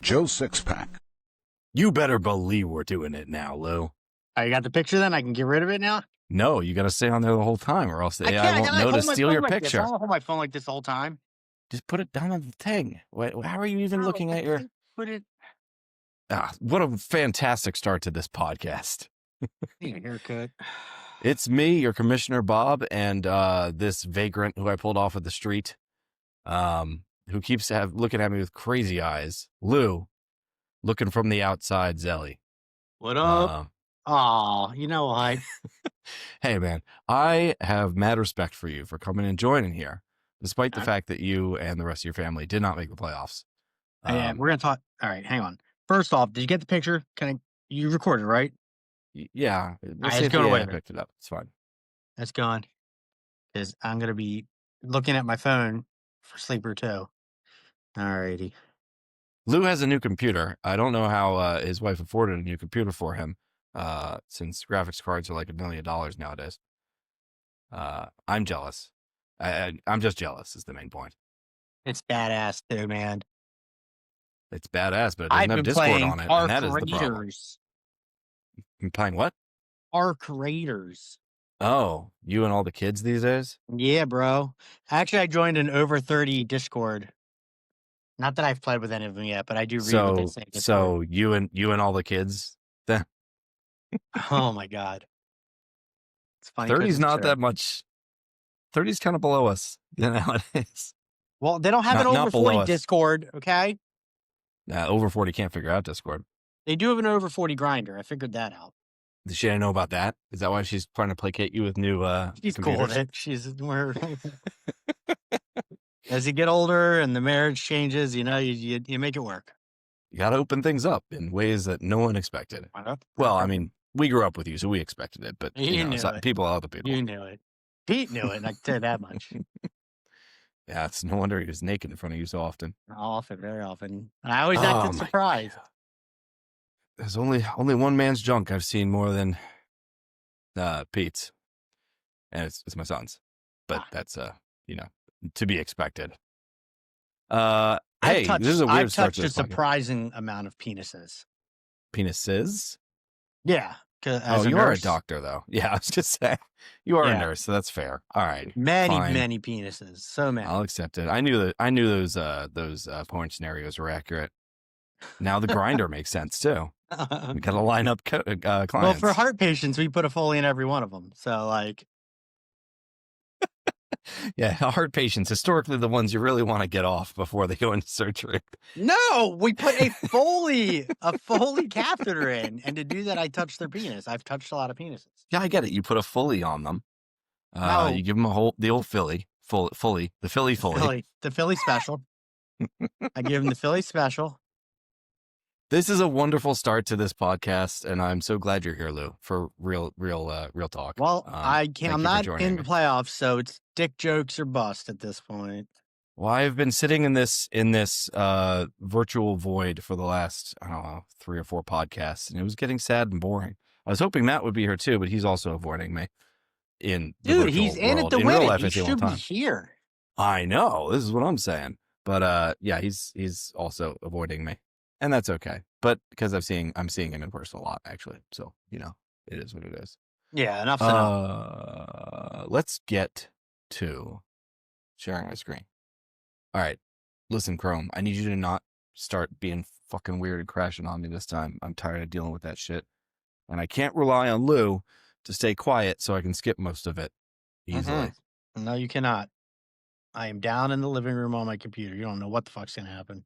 Joe Six-Pack. You better believe we're doing it now, Lou. Oh, you got the picture then? I can get rid of it now? No, you got to stay on there the whole time or else the AI won't know to steal your picture. I don't hold my phone like this the whole time. Just put it down on the thing. How are you even looking at your... Put it... what a fantastic start to this podcast. Need a haircut. It's me, your Commissioner Bob, and this vagrant who I pulled off at the street, who keeps looking at me with crazy eyes. Lou, looking from the outside, Zelli. What up? You know what? Hey, man, I have mad respect for you for coming and joining here, despite the fact that you and the rest of your family did not make the playoffs. Yeah, we're going to talk. All right, hang on. First off, did you get the picture? You recorded, right? Yeah. It's going away. I picked it up. It's fine. That's gone. Because I'm going to be looking at my phone for Sleeper too. All righty. Lou has a new computer. I don't know how his wife afforded a new computer for him, since graphics cards are like $1 million nowadays. I'm jealous. I'm just jealous is the main point. It's badass too, man. It's badass, but it doesn't have Discord on it, and that is the problem. I'm playing what? Arc Raiders. Oh, you and all the kids these days? Yeah, bro. Actually, I joined an over 30 Discord. Not that I've played with any of them yet, but I do read what they say. So you and all the kids then? Oh my God. It's funny. 30's not that much. 30's kind of below us nowadays. Well, they don't have an over 40 Discord, okay? Over 40 can't figure out Discord. They do have an over 40 grinder. I figured that out. Does she know about that? Is that why she's trying to placate you with new She's computers? cool with it. She's more... As you get older and the marriage changes, you know, you make it work. You got to open things up in ways that no one expected. Well, I mean, we grew up with you, so we expected it, but other people. You knew it. Pete knew it, I can tell you that much. Yeah, it's no wonder he was naked in front of you so often. Often, very often. And I always acted surprised. God. There's only one man's junk I've seen more than Pete's, and it's my son's. But that's to be expected. Hey, this is a weird start to this podcast. I've touched a surprising amount of penises. Penises? Yeah. You are a doctor, though. Yeah, I was just saying. You are a nurse, so that's fair. All right. Many penises. So many. I'll accept it. I knew those porn scenarios were accurate. Now the grinder makes sense, too. We got to line up clients. Well, for heart patients, we put a Foley in every one of them. So, like... Yeah, heart patients, historically the ones you really want to get off before they go into surgery. No, we put a Foley catheter in. And to do that, I touched their penis. I've touched a lot of penises. Yeah, I get it. You put a Foley on them. No. You give them the old Philly, the Philly Foley. The Philly special. I give them the Philly special. This is a wonderful start to this podcast, and I'm so glad you're here, Lou, for real talk. Well, I'm not in the playoffs, so it's dick jokes or bust at this point. Well, I've been sitting in this virtual void for the last, 3 or 4 podcasts, and it was getting sad and boring. I was hoping Matt would be here too, but he's also avoiding me. He's in it to win it. He should be here. I know. This is what I'm saying. But yeah, he's also avoiding me. And that's okay. But because I'm seeing him in person a lot, actually. So, it is what it is. Yeah, enough's enough. Let's get to sharing my screen. All right. Listen, Chrome, I need you to not start being fucking weird and crashing on me this time. I'm tired of dealing with that shit. And I can't rely on Lou to stay quiet so I can skip most of it easily. No, you cannot. I am down in the living room on my computer. You don't know what the fuck's going to happen.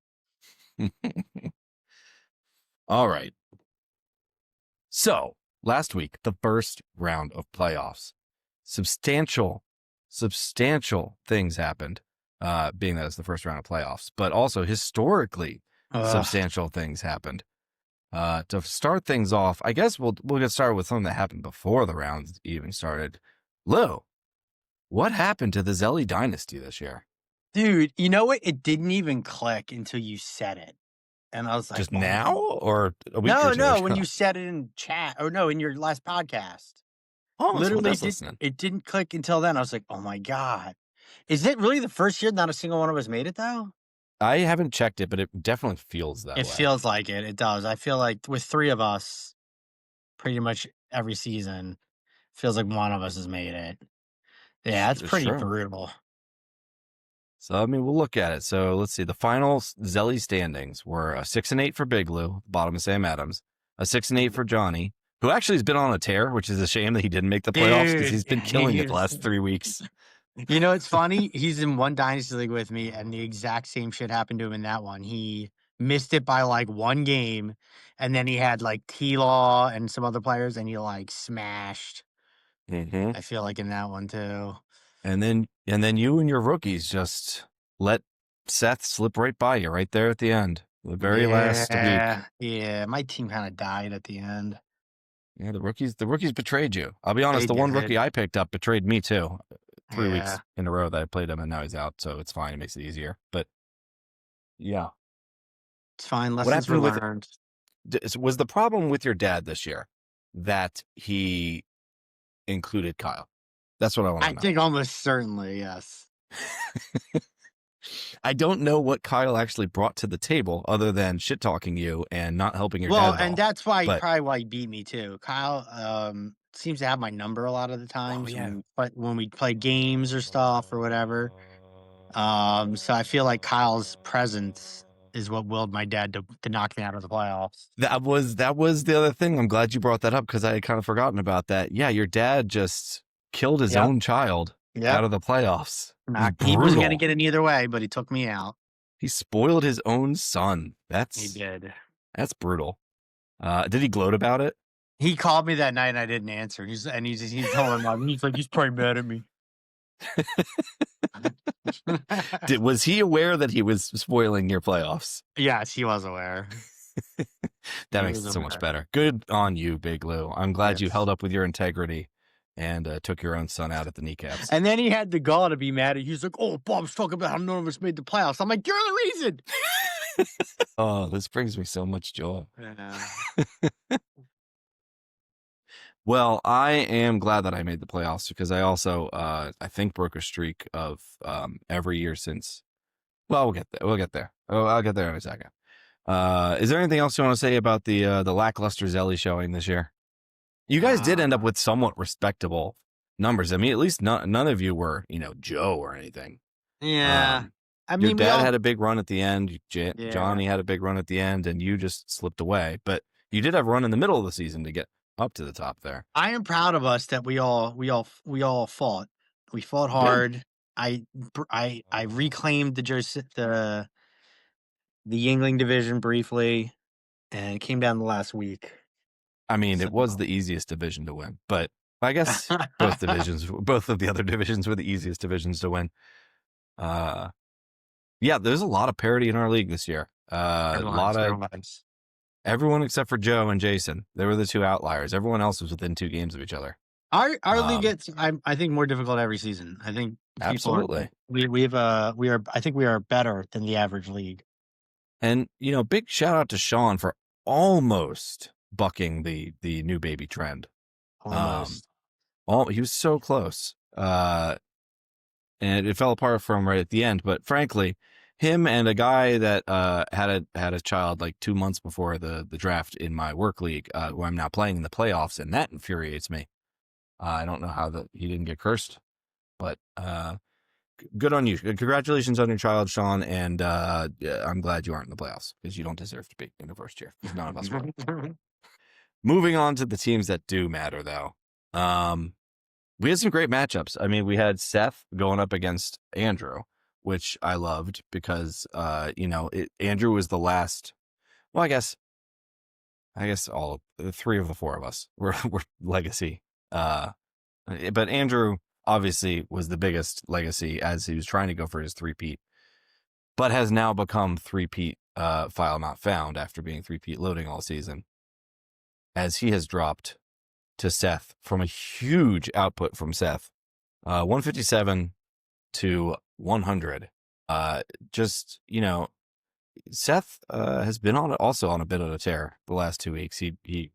All right. So, last week, the first round of playoffs. Substantial things happened, being that it's the first round of playoffs, but also historically substantial things happened. To start things off, I guess we'll get started with something that happened before the rounds even started. Lou, what happened to the Zelli Dynasty this year? Dude, you know what? It didn't even click until you said it. And I was like, just now or a week or two No, ago? when you said it in chat, or no, in your last podcast. Oh, literally, it didn't click until then. I was like, oh my God. Is it really the first year not a single one of us made it, though? I haven't checked it, but it definitely feels that It way. feels like it. It does. I feel like with 3 of us, pretty much every season, feels like one of us has made it. Yeah, it's It's pretty true. brutal. So, I mean, we'll look at it. So, let's see. The final Zelli standings were a 6-8 for Big Lou, bottom of Sam Adams, a 6-8 for Johnny, who actually has been on a tear, which is a shame that he didn't make the playoffs because Dude, he's been killing it the last 3 weeks. You know, it's funny. He's in one dynasty league with me, and the exact same shit happened to him in that one. He missed it by like 1 game, and then he had like T-Law and some other players, and he like smashed. Mm-hmm. I feel like in that one too. And then you and your rookies just let Seth slip right by you right there at the end. The very last week. Yeah, my team kind of died at the end. Yeah, the rookies betrayed you. I'll be honest, They the one did. rookie I picked up betrayed me too. 3 weeks Yeah. in a row that I played him, and now he's out, so it's fine. It makes it easier. But yeah. It's fine. What Lessons were happened with learned. was the problem with your dad this year that he included Kyle? That's what I want to I know. think almost certainly, yes. I don't know what Kyle actually brought to the table other than shit talking you and not helping your Well, dad. and that's why but, probably why he beat me too. Kyle seems to have my number a lot of the times yeah. when we play games or stuff or whatever. So I feel like Kyle's presence is what willed my dad to knock me out of the playoffs. That was the other thing. I'm glad you brought that up because I had kind of forgotten about that. Yeah, your dad just killed his own child out of the playoffs. He wasn't going to get it either way, but he took me out. He spoiled his own son. He did. That's brutal. Did he gloat about it? He called me that night and I didn't answer. He told him, he's like, he's probably mad at me. Was he aware that he was spoiling your playoffs? Yes, he was aware. That makes it so much better. Good on you, Big Lou. I'm glad you held up with your integrity and took your own son out at the kneecaps. And then he had the gall to be mad at you. He's like, oh, Bob's talking about how none of us made the playoffs. I'm like, you're the reason. Oh, this brings me so much joy. Well, I am glad that I made the playoffs because I also, I think, broke a streak of every year since. Well, we'll get there. I'll get there in a second. Is there anything else you want to say about the lackluster Zelli showing this year? You guys did end up with somewhat respectable numbers. I mean, at least none of you were, Joe or anything. Yeah. I mean, your dad had a big run at the end. Johnny had a big run at the end, and you just slipped away. But you did have a run in the middle of the season to get up to the top there. I am proud of us that we all fought. We fought hard. I reclaimed the Yingling division briefly, and it came down the last week. I mean, it was the easiest division to win, but I guess both of the other divisions were the easiest divisions to win. Yeah, there's a lot of parity in our league this year. Everyone except for Joe and Jason. They were the 2 outliers. Everyone else was within 2 games of each other. Our league gets, I think, more difficult every season. I think absolutely we are better than the average league. And big shout out to Sean for almost bucking the new baby trend. Almost. He was so close. And it fell apart for him right at the end. But frankly, him and a guy that had a child like 2 months before the draft in my work league, who I'm now playing in the playoffs, and that infuriates me. I don't know how he didn't get cursed, but good on you. Congratulations on your child, Sean, and I'm glad you aren't in the playoffs because you don't deserve to be in the first year. None of us will. Moving on to the teams that do matter, though. We had some great matchups. I mean, we had Seth going up against Andrew, which I loved because, Andrew was the last. Well, I guess all 3 of the 4 of us were legacy. But Andrew obviously was the biggest legacy as he was trying to go for his 3-peat, but has now become 3-peat file not found after being 3-peat loading all season, as he has dropped to Seth from a huge output from Seth, 157 to 100. Seth has been also on a bit of a tear the last 2 weeks. He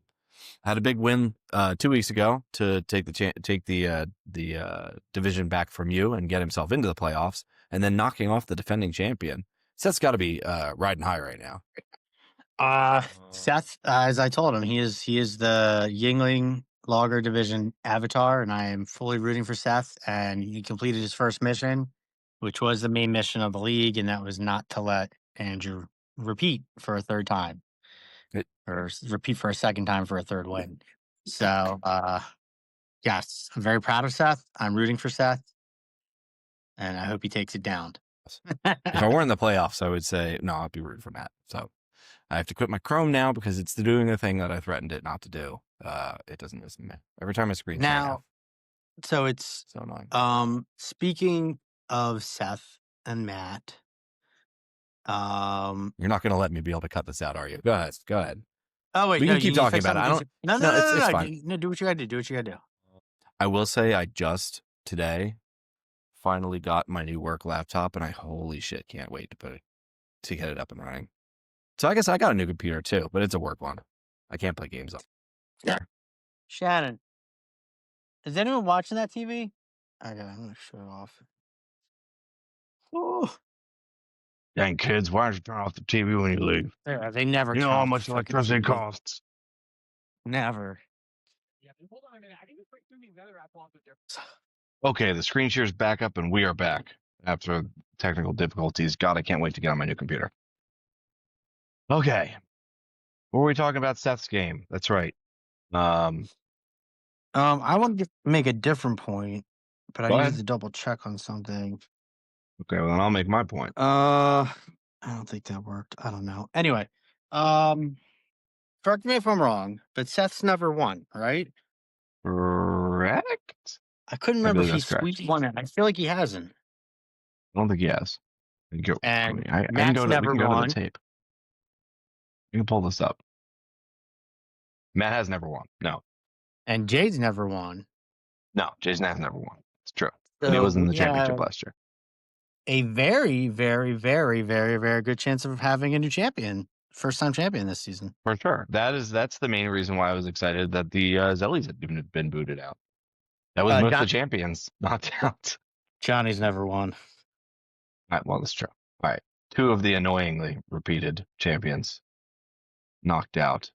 had a big win 2 weeks ago to take the division back from you and get himself into the playoffs, and then knocking off the defending champion Seth's got to be riding high right now. Seth, as I told him, he is the Yingling Logger Division avatar, and I am fully rooting for Seth. And he completed his first mission, which was the main mission of the league, and that was not to let Andrew repeat for a third time, or repeat for a second time for a third win. So, yes, I'm very proud of Seth. I'm rooting for Seth, and I hope he takes it down. If I were in the playoffs, I would say no. I'd be rooting for Matt. So I have to quit my Chrome now because it's doing the thing that I threatened it not to do. It doesn't listen to me every time I screen share now. So it's so annoying. Speaking of Seth and Matt, you're not going to let me be able to cut this out, are you? Go ahead. Oh wait, we can keep talking about it. I don't. No, it's fine. No, do what you got to do. I will say I just today finally got my new work laptop, and I holy shit can't wait to get it up and running. So I guess I got a new computer too, but it's a work one. I can't play games on. Yeah. Shannon, is anyone watching that TV? I'm gonna shut it off. Oh. Dang kids, why don't you turn off the TV when you leave? They never. You know how much electricity costs. Never. Hold on a minute. I need to break through these other app laws. Okay, the screen share's back up and we are back after technical difficulties. God, I can't wait to get on my new computer. Okay. What were we talking about? Seth's game. That's right. I want to make a different point, but I need to double check on something. Okay, well then I'll make my point. I don't think that worked. I don't know. Anyway, correct me if I'm wrong, but Seth's never won, right? Correct. I couldn't remember if he squeaked one in. I feel like he hasn't. I don't think he has. And I can go to the tape. You can pull this up. Matt has never won. No. And Jay's never won. No, Jay's has never won. It's true. So he was in the championship last year. A very, very, very, very, very good chance of having a new champion. First-time champion this season. For sure. That's the main reason why I was excited that the Zellis had been booted out. That was most of the champions knocked out. Johnny's never won. All right, well, that's true. All right. 2 of the annoyingly repeated champions knocked out.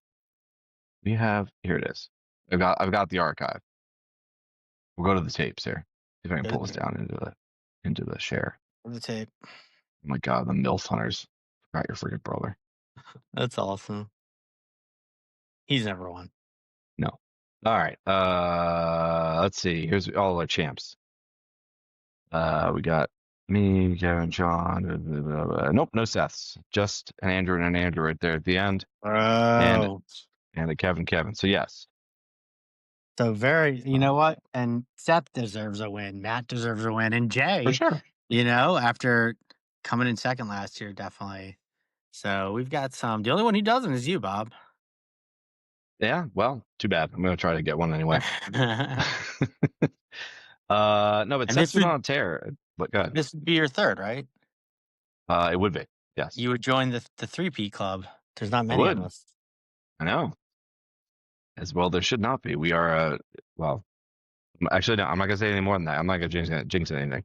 We have, here it is. I've got the archive. We'll go to the tapes here. See if I can pull this down into the share. The tape. Oh my God, the MILF hunters. Forgot your freaking brother. That's awesome. He's never won. No. All right. Let's see. Here's all our champs. We got me, Kevin, Sean. Nope, no Seths. Just an Andrew and an Andrew right there at the end. Oh. And a Kevin. So yes. So you know what? And Seth deserves a win. Matt deserves a win. And Jay, for sure. After coming in second last year, definitely. So we've got some. The only one who doesn't is you, Bob. Yeah, well, too bad. I'm going to try to get one anyway. No, but Seth's been on a tear. But go ahead. This would be your third, right? It would be, yes. You would join the 3P club. There's not many of us. I know. As well, there should not be. We are, well, actually, no, I'm not going to say any more than that. I'm not going to jinx anything.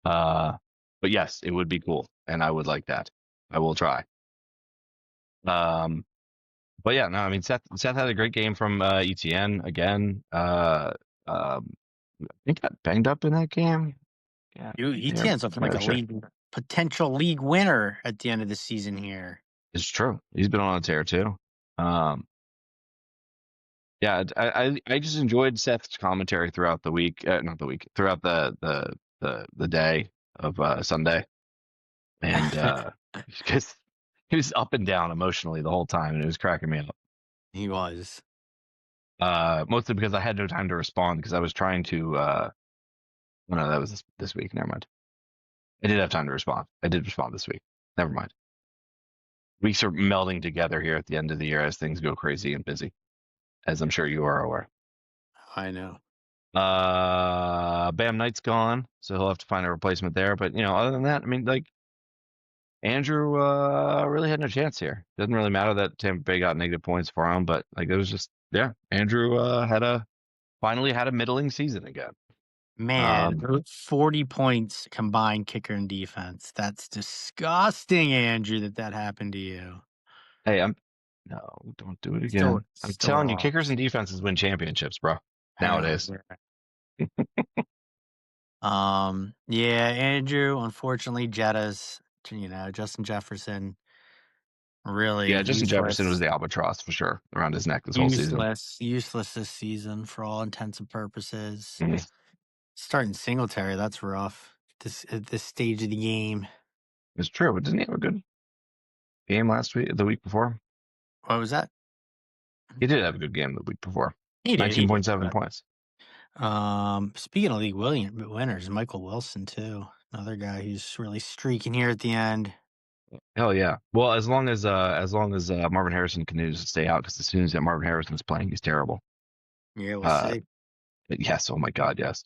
But yes, it would be cool. And I would like that. I will try. But yeah, no, I mean, Seth had a great game from ETN again. I think got banged up in that game. Yeah, ETN's looking like a potential league winner at the end of the season here. It's true. He's been on a tear too. Yeah, I just enjoyed Seth's commentary throughout the week. Not the week, throughout the day of Sunday, and because he was up and down emotionally the whole time, and it was cracking me up. He was. Mostly because I had no time to respond because I was trying to. No, that was this week. Never mind. I did have time to respond. I did respond this week. Never mind. Weeks are melding together here at the end of the year as things go crazy and busy, as I'm sure you are aware. I know. Bam Knight's gone, so he'll have to find a replacement there. But other than that, I mean, like Andrew really had no chance here. Doesn't really matter that Tampa Bay got negative points for him, but like it was just Andrew finally had a middling season again. Man, 40 points combined kicker and defense. That's disgusting, Andrew, that happened to you. Hey, no, don't do it again. Still, I'm still telling you, wrong. kickers and defenses win championships, bro. Nowadays. Yeah, Andrew, unfortunately, Jetta's, Justin Jefferson, really Yeah, Justin Jefferson was useless. the albatross for sure around his neck this whole season. Useless this season for all intents and purposes. Mhm. Starting Singletary, that's rough. At this stage of the game. It's true, but didn't he have a good game the week before? What was that? He did have a good game the week before. He did. 19.7 points. Speaking of league winners, Michael Wilson too, another guy who's really streaking here at the end. Hell yeah. Well, as long as Marvin Harrison continues to stay out, because as soon as Marvin Harrison's playing, he's terrible. Yeah, we'll see. Yes. Oh my God. Yes.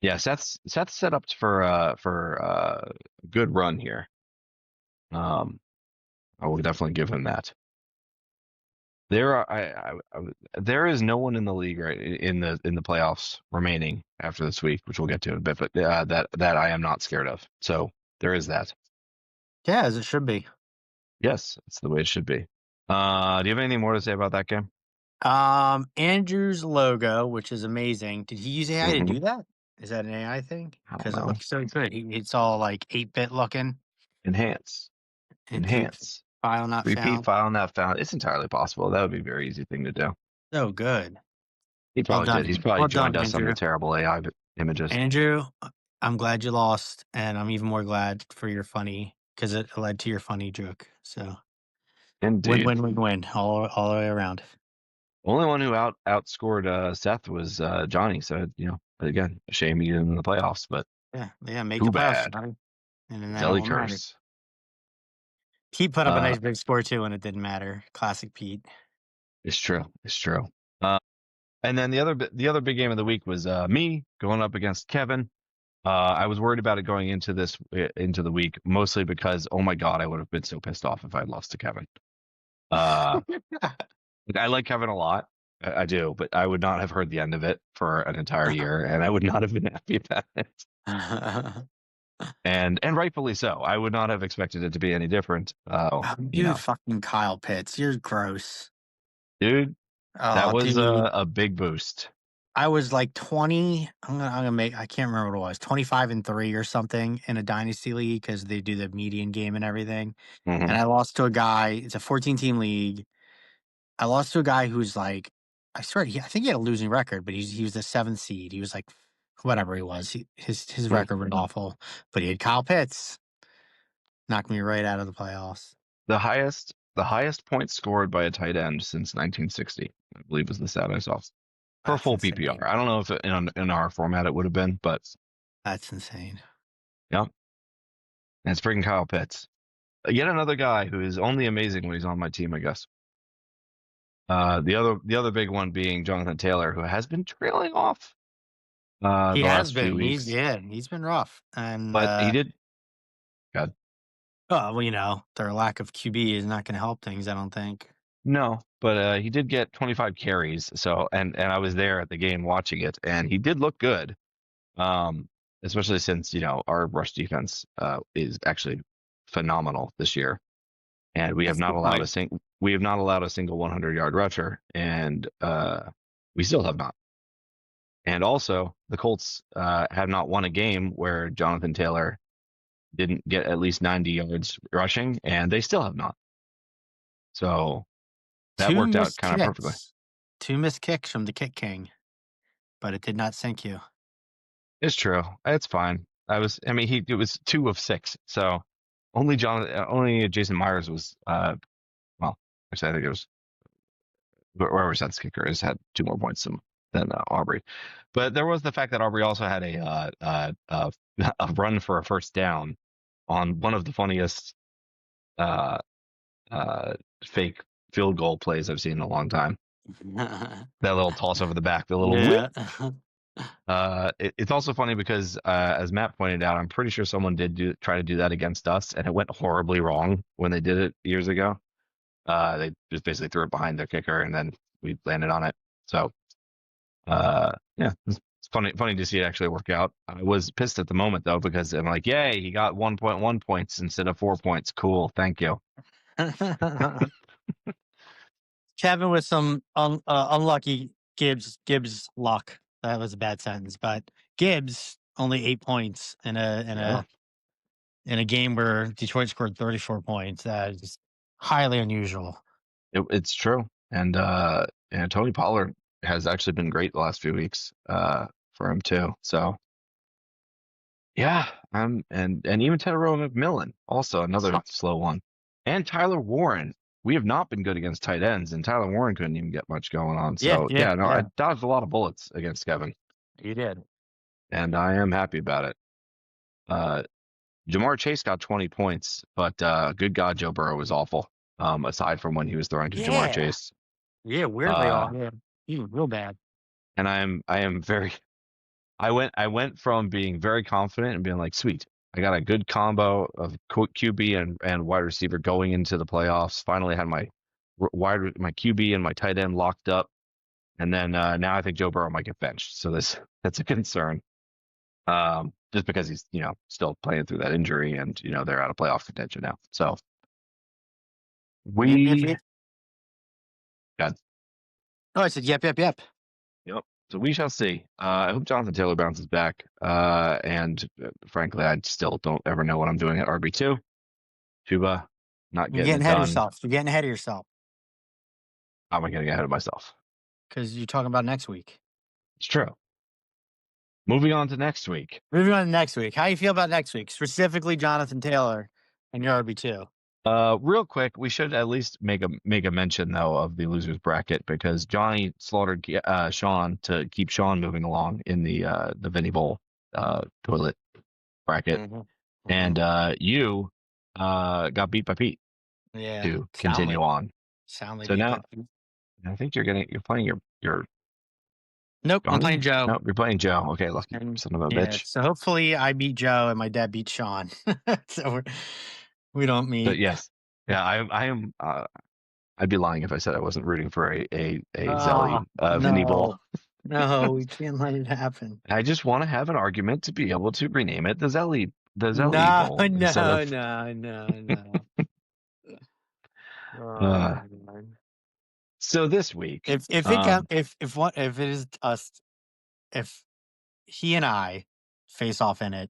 Yeah. Seth's set up for a good run here. I will definitely give him that. There is no one in the league right in the playoffs remaining after this week, which we'll get to in a bit, but that I am not scared of. So there is that. Yeah, as it should be. Yes, it's the way it should be. Do you have anything more to say about that game? Andrew's logo, which is amazing. Did he use AI to Mhm. do that? Is that an AI thing? I don't Because it know. looks so good. It's all like 8-bit looking. Enhance. File not Repeat found. file not found. It's entirely possible. That would be a very easy thing to do. So good. He probably done. did. He's probably Well joined done, us on the Andrew. terrible AI images. Andrew, I'm glad you lost, and I'm even more glad for your funny, because it led to your funny joke. So Indeed. win, all the way around. Only one who outscored Seth was Johnny. So again, a shame he didn't in the playoffs, but Yeah, make too it bad. Johnny. And then Zelli curse. Pete put up a nice big score too, and it didn't matter. Classic Pete. It's true. And then the other big game of the week was me going up against Kevin. I was worried about it going into the week, mostly because, oh my God, I would have been so pissed off if I had lost to Kevin. I like Kevin a lot. I do, but I would not have heard the end of it for an entire year, and I would not have been happy about it. And rightfully so. I would not have expected it to be any different. Dude, fucking Kyle Pitts, you're gross, dude. That was dude. a big boost. I was like 20. I'm gonna make. I can't remember what it was. 25-3 or something in a dynasty league because they do the median game and everything. Mhm. And I lost to a guy. It's a 14-team league. I lost to a guy who's like, I swear, I think he had a losing record, but he was the 7th seed. He was like, whatever he was. His record was awful, but he had Kyle Pitts. Knocked me right out of the playoffs. The highest points scored by a tight end since 1960, I believe, was the stat I saw. For full insane. PPR. I don't know if in our format it would have been, but that's insane. Yep. And it's freaking Kyle Pitts. Yet another guy who is only amazing when he's on my team, I guess. The other big one being Jonathan Taylor, who has been trailing off. He the has last been. few weeks. He's been rough. And but he did. God. Oh, well, their lack of QB is not going to help things, I don't think. No, but he did get 25 carries. So and I was there at the game watching it, and he did look good. Especially since our rush defense is actually phenomenal this year, and we have not allowed a single 100-yard rusher, and we still have not. And also, the Colts have not won a game where Jonathan Taylor didn't get at least 90 yards rushing, and they still have not. So that worked out kind of perfectly. 2 missed kicks from the kick king, but it did not sink you. It's true. It's fine. It was 2 of 6. So only Jason Myers was actually I think it was whoever Seth's kicker has had 2 more points than Aubrey. But there was the fact that Aubrey also had a run for a first down on one of the funniest fake field goal plays I've seen in a long time. That little toss over the back, the little whip. It's also funny because as Matt pointed out, I'm pretty sure someone did try to do that against us, and it went horribly wrong when they did it years ago. They just basically threw it behind their kicker, and then we landed on it. So, it's It's funny to see it actually work out. I was pissed at the moment though because I'm like, yay, he got 1.1 points instead of 4 points. Cool, thank you. Kevin with some unlucky Gibbs luck. That was a bad sentence, but Gibbs only 8 points in a game where Detroit scored 34 points. That is highly unusual. It's true, and Tony Pollard has actually been great the last few weeks for him too. So yeah, and even Tedero McMillan also another slow one, and Tyler Warren. We have not been good against tight ends, and Tyler Warren couldn't even get much going on. So yeah, I dodged a lot of bullets against Kevin. You did, and I am happy about it. Jamar Chase got 20 points, but good God, Joe Burrow was awful. Aside from when he was throwing to Jamar Chase. Yeah, weirdly awful. He was real bad. And I am very. I went from being very confident and being like, sweet, I got a good combo of QB and wide receiver going into the playoffs. Finally had my QB and my tight end locked up, and then now I think Joe Burrow might get benched. So that's a concern. Just because he's still playing through that injury, and they're out of playoff contention now. So we. God. Oh, I said yep. Yep. So we shall see. I hope Jonathan Taylor bounces back. And frankly, I still don't ever know what I'm doing at RB2. Chuba, not getting You're getting it ahead done. of yourself. You're getting ahead of yourself. How am I getting ahead of myself? Because you're talking about next week. It's true. Moving on to next week. How you feel about next week? Specifically, Jonathan Taylor and your RB2. Real quick, we should at least make a mention though of the losers bracket because Johnny slaughtered Sean to keep Sean moving along in the Vinny Bowl toilet bracket, and you got beat by Pete. Yeah, to continue on. Sound like so now I think you're playing your. Nope, Johnny? I'm playing Joe. Nope, you're playing Joe. Okay, lucky son of a bitch. So hopefully I beat Joe and my dad beat Sean. So we don't meet. But yes, yeah, I am. I'd be lying if I said I wasn't rooting for a Zelli Vinny Bowl. No, we can't let it happen. I just want to have an argument to be able to rename it the Zelli Bowl. No. So this week, if he and I face off in it,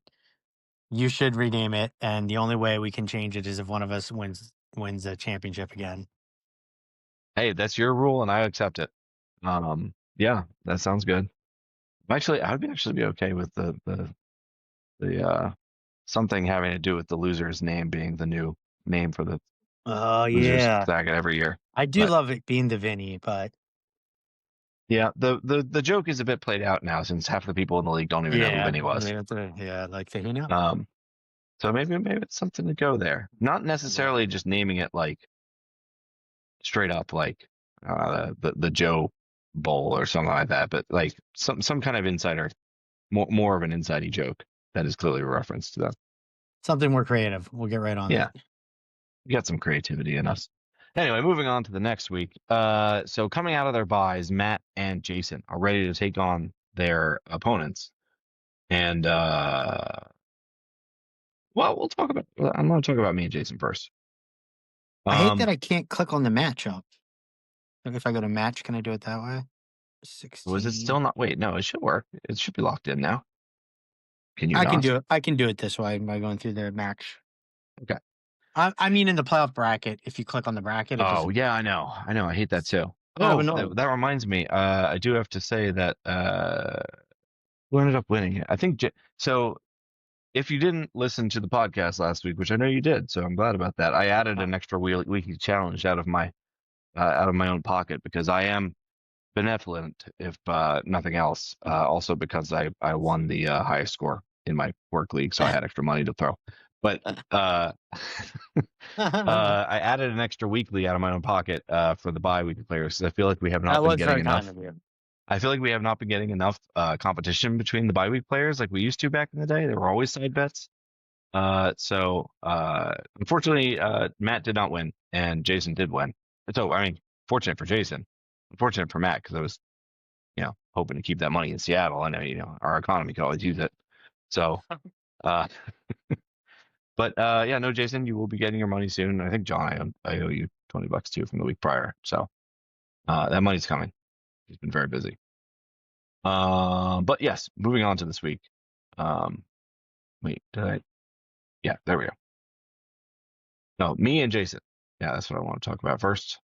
you should rename it, and the only way we can change it is if one of us wins a championship again. Hey, that's your rule, and I accept it. Yeah, that sounds good. Actually, I'd be okay with the something having to do with the loser's name being the new name for the losers bracket every year. I do love it being the Vinny, but yeah, the joke is a bit played out now since half the people in the league don't even know who Vinny was. Like they know. So maybe it's something to go there. Not necessarily just naming it like straight up like the Joe Bowl or something like that, but like some kind of insider, more of an insidey joke that is clearly a reference to them. Something more creative. We'll get right on that. We got some creativity in us. Anyway, moving on to the next week. So coming out of their buys, Matt and Jason are ready to take on their opponents. And we'll talk about. I'm going to talk about me and Jason first. I hate that I can't click on the matchup. If I go to match, can I do it that way? 16. Was it still not? Wait, no, it should work. It should be locked in now. Can you? I can do it. I can do it this way by going through the match. Okay. I mean, in the playoff bracket, if you click on the bracket. Yeah, I know. I hate that too. That reminds me. I do have to say that who ended up winning it? I think so. If you didn't listen to the podcast last week, which I know you did, so I'm glad about that. I added an extra weekly challenge out of my own pocket because I am benevolent, if nothing else. Also because I won the highest score in my work league, so I had extra money to throw. But I added an extra weekly out of my own pocket for the bi-weekly players because I feel like we have not been getting enough. I feel like we have not been getting enough competition between the bi-week players like we used to back in the day. They were always side bets. So unfortunately, Matt did not win, and Jason did win. So I mean, fortunate for Jason, unfortunate for Matt because I was hoping to keep that money in Seattle. I know, our economy could always use it. So, uh, but yeah, no, Jason, you will be getting your money soon. I think John, I owe you $20 too from the week prior. So that money's coming. He's been very busy. But yes, moving on to this week. Wait, yeah, there we go. No, me and Jason. Yeah, that's what I want to talk about first.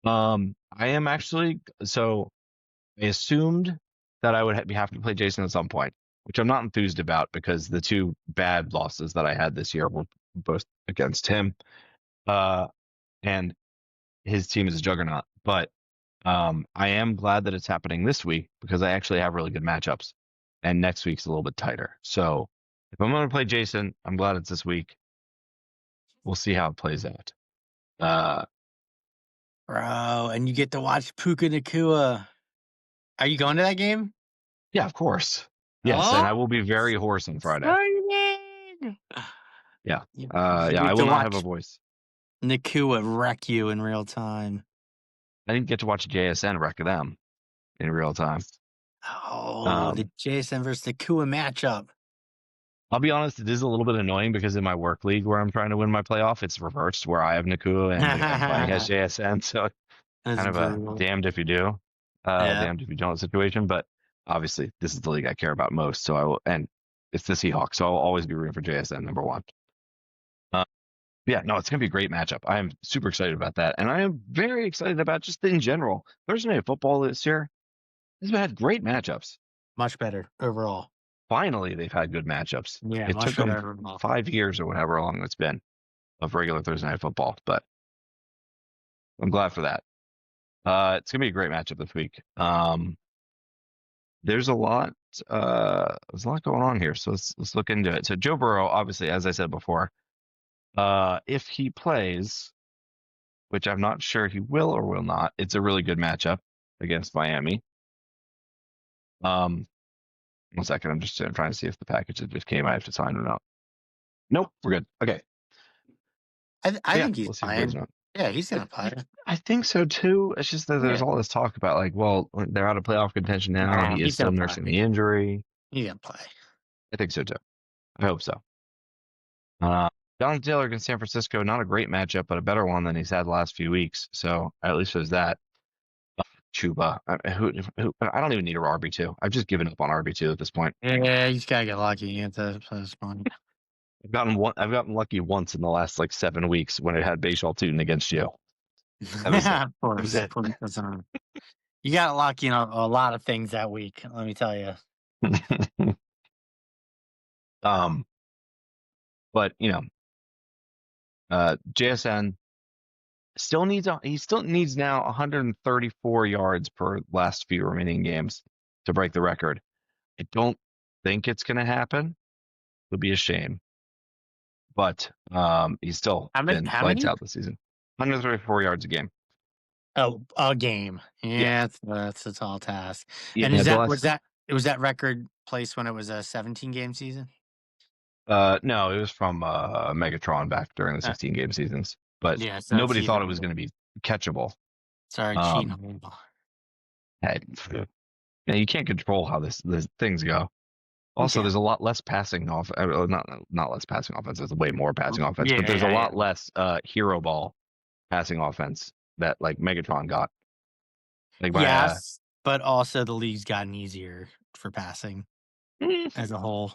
I am actually, so I assumed that I would have to play Jason at some point, which I'm not enthused about because the two bad losses that I had this year were both against him. And his team is a juggernaut. But I am glad that it's happening this week because I actually have really good matchups. And next week's a little bit tighter. So if I'm going to play Jason, I'm glad it's this week. We'll see how it plays out. Bro, and you get to watch Puka Nakua. Are you going to that game? Yeah, of course. Yes, Oh, and I will be very hoarse on Friday. exciting. Yeah. You Yeah, get I to will not have a watch voice. Nakua wreck you in real time. I didn't get to watch JSN wreck them in real time. Oh, the JSN versus Nakua matchup. I'll be honest, it is a little bit annoying because in my work league where I'm trying to win my playoff, it's reversed where I have Nakua and I'm playing against JSN. So That's kind of brutal. a damned if you do, Yeah. damned if you don't situation. But obviously, this is the league I care about most. So I will, and it's the Seahawks. So I'll always be rooting for JSN number one. Yeah, no, it's going to be a great matchup. I am super excited about that. And I am very excited about just in general. Thursday Night Football this year has had great matchups. Much better overall. Finally, they've had good matchups. Yeah, It much took better them overall. 5 years or whatever long it's been of regular Thursday Night Football. But I'm glad for that. It's going to be a great matchup this week. There's a lot going on here. So let's look into it. So Joe Burrow, obviously, as I said before, if he plays, which I'm not sure he will or will not, it's a really good matchup against Miami. 1 second, I'm just trying to see if the package that just came, I have to sign or not. Nope, we're good. Okay. I think he's we'll see if he plays fine. or not. Yeah, he's gonna play. I think so too. It's just that there's all this talk about like, well, they're out of playoff contention now, Nah, and he is he's still gonna nursing play. the injury. He's gonna play. I think so too. I hope so. Jonathan Taylor against San Francisco, not a great matchup, but a better one than he's had the last few weeks. So at least there's that. Chuba, I don't even need a RB2. I've just given up on RB2 at this point. Yeah, you just gotta get lucky at this point. I've gotten lucky once in the last like 7 weeks when it had Bashaw Tootin against you. That was it. Of course, That was of course. You got lucky in a lot of things that week. Let me tell you. But JSN still needs now 134 yards per last few remaining games to break the record. I don't think it's going to happen. It'll be a shame. But he's still been lights out this season. 134 yards a game. Oh, a game. Yeah. That's a tall task. Yeah, And was that record placed when it was a 17-game season? No, it was from Megatron back during the 16-game seasons. But Yeah, so nobody it's thought it even- was going to be catchable. Sorry, cheating. Hey, you can't control how this things go. Also, there's a lot less passing off. Not less passing offense. There's way more passing offense, but there's a lot less hero ball passing offense that like Megatron got. Like by, Yes, but also the league's gotten easier for passing as a whole.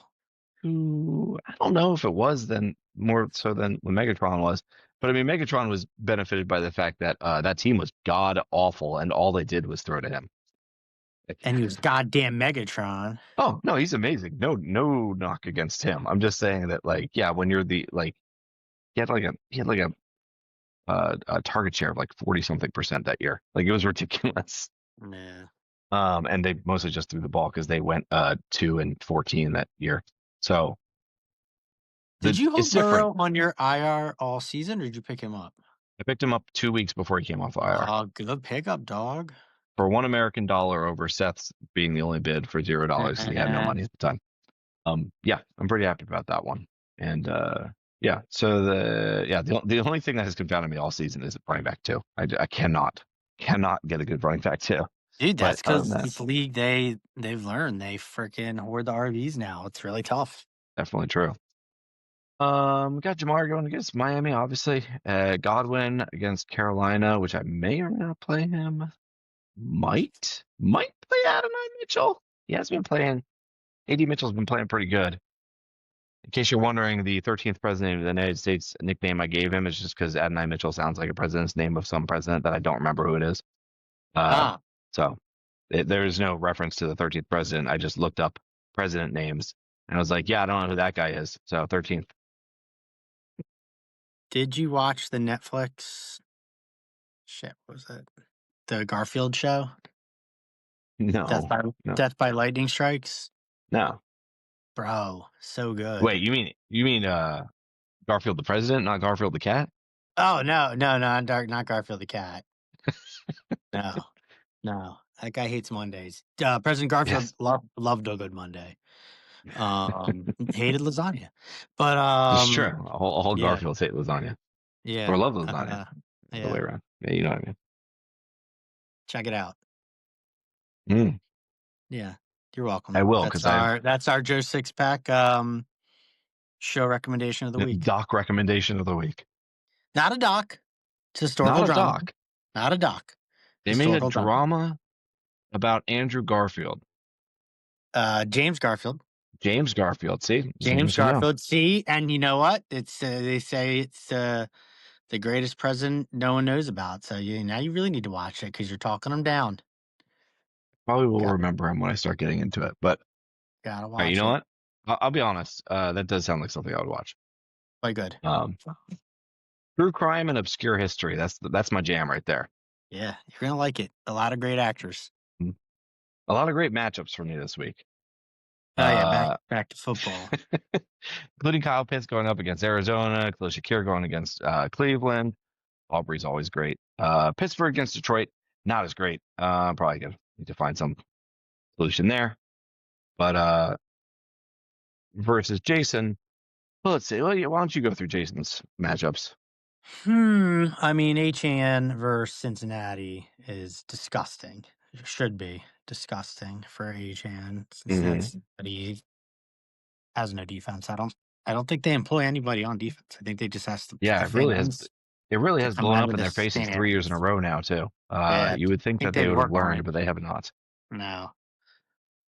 I don't know if it was then more so than when Megatron was, but I mean Megatron was benefited by the fact that that team was god awful and all they did was throw to him. And he was goddamn Megatron. Oh no, he's amazing. No knock against him. I'm just saying that like when you're the like he had like a target share of like 40-something% that year. Like it was ridiculous. Yeah. And they mostly just threw the ball because they went 2-14 that year. So did you hold Burrow on your IR all season, or did you pick him up? I picked him up 2 weeks before he came off IR. Oh, good pickup, dog. For $1 American over Seth's being the only bid for $0. He had no money at the time. Yeah, I'm pretty happy about that one. And so the only thing that has confounded me all season is running back 2. I cannot cannot get a good running back too. Dude, that's But other than because that, this league they've learned they freaking hoard the RVs now. It's really tough. definitely true. We got Jamar going against Miami, obviously. Godwin against Carolina, which I may or may not play him. Might play Adonai Mitchell. He has been playing. AD Mitchell's been playing pretty good. In case you're wondering, the 13th president of the United States nickname I gave him is just because Adonai Mitchell sounds like a president's name of some president that I don't remember who it is. So there is no reference to the 13th president. I just looked up president names and I was like, yeah, I don't know who that guy is. So 13th. Did you watch the Netflix? Shit, what was it? The Garfield show? No, no, Death by Lightning Strikes? no. Bro, so good. Wait, you mean Garfield the president, not Garfield the cat? Oh no, not Garfield the cat. No. That guy hates Mondays. President Garfield Yes. loved a good Monday. Hated lasagna. But It's true. All yeah. Garfields hate lasagna. Yeah. Or love lasagna. The way Yeah. around. Yeah, you know what I mean. Check it out. Mm. Yeah. You're welcome. I will, That's 'cause I- that's our Joe Six Pack show recommendation of the week. Doc recommendation of the week. Not a doc. It's historical Not a drama. doc. Not a doc. They made a Historical drama about Andrew Garfield. James Garfield. James Garfield. See? James Garfield. See, and you know what? It's they say it's the greatest president no one knows about. So now you really need to watch it because you're talking him down. Probably will remember him when I start getting into it. But gotta watch. All right, you know what? I'll be honest. That does sound like something I would watch. Quite good. True crime and obscure history. That's my jam right there. Yeah, you're gonna like it. A lot of great actors. A lot of great matchups for me this week. Oh yeah, back to football. Including Kyle Pitts going up against Arizona, Khalil Shakir going against Cleveland. Aubrey's always great. Pittsburgh against Detroit, not as great. Probably gonna need to find some solution there. But versus Jason, well, let's see. Well, why don't you go through Jason's matchups? I mean, HAN versus Cincinnati is disgusting. It should be disgusting for HAN. Cincinnati has no defense. I don't think they employ anybody on defense. I think they just ask. Yeah, it really has blown up in their faces 3 years in a row now too. You would think that they would have learned, but they have not. No.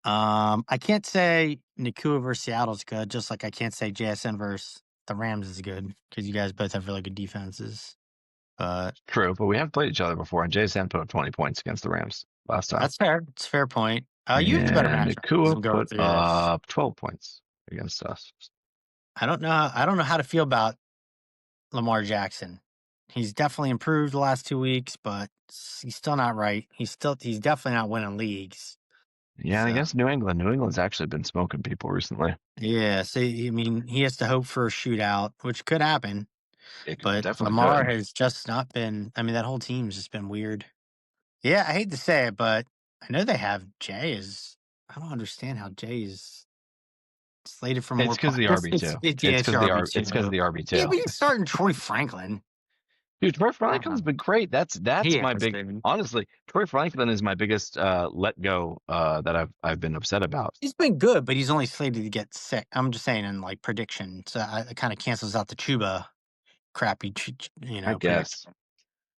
I can't say Nakua versus Seattle is good, just like I can't say JSN versus the Rams is good because you guys both have really good defenses. True, but we have played each other before, and JSN put up 20 points against the Rams last time. That's fair. It's a fair point. You have the better matchup. Nakua put up 12 points against us. I don't know how to feel about Lamar Jackson. He's definitely improved the last 2 weeks, but he's still not right. He's definitely not winning leagues. Yeah, so. Against New England. New England's actually been smoking people recently. Yeah, so I mean, he has to hope for a shootout, which could happen. But Lamar has just not been. I mean, that whole team's just been weird. Yeah, I hate to say it, but I know they have Jay. I don't understand how Jay is slated for more. It's because of the RB2. It's because of the RB2. Yeah, but you're starting Troy Franklin. Dude, Troy Franklin's been great. That's my big. Honestly, Troy Franklin is my biggest let go that I've been upset about. He's been good, but he's only slated to get sick. I'm just saying in like prediction, so it kind of cancels out the Chuba crappy. I guess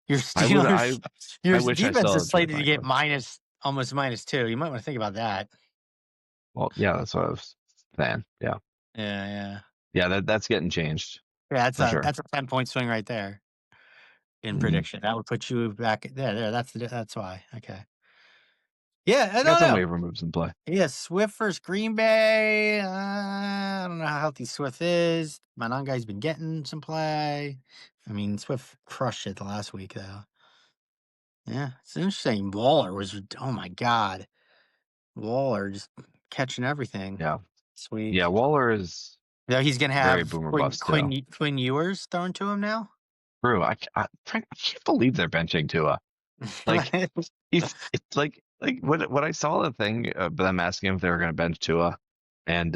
your Steelers, your defense is slated to get almost -2. You might want to think about that. Well, yeah, that's what I was saying. Yeah. Yeah, that's getting changed. Yeah, that's a 10-point swing right there. In prediction, that would put you back there. That's why. Okay. Yeah, I got some waiver moves in play. Yeah, Swift versus Green Bay. I don't know how healthy Swift is. My non-guy's been getting some play. I mean, Swift crushed it the last week though. Yeah, it's interesting. Waller was. Oh my god, Waller just catching everying. Yeah, sweet. Yeah, Waller is. Yeah, he's gonna have Quinn Ewers thrown to him now. True. I can't believe they're benching Tua. Like it's like when I saw the thing, but I'm asking if they were going to bench Tua, and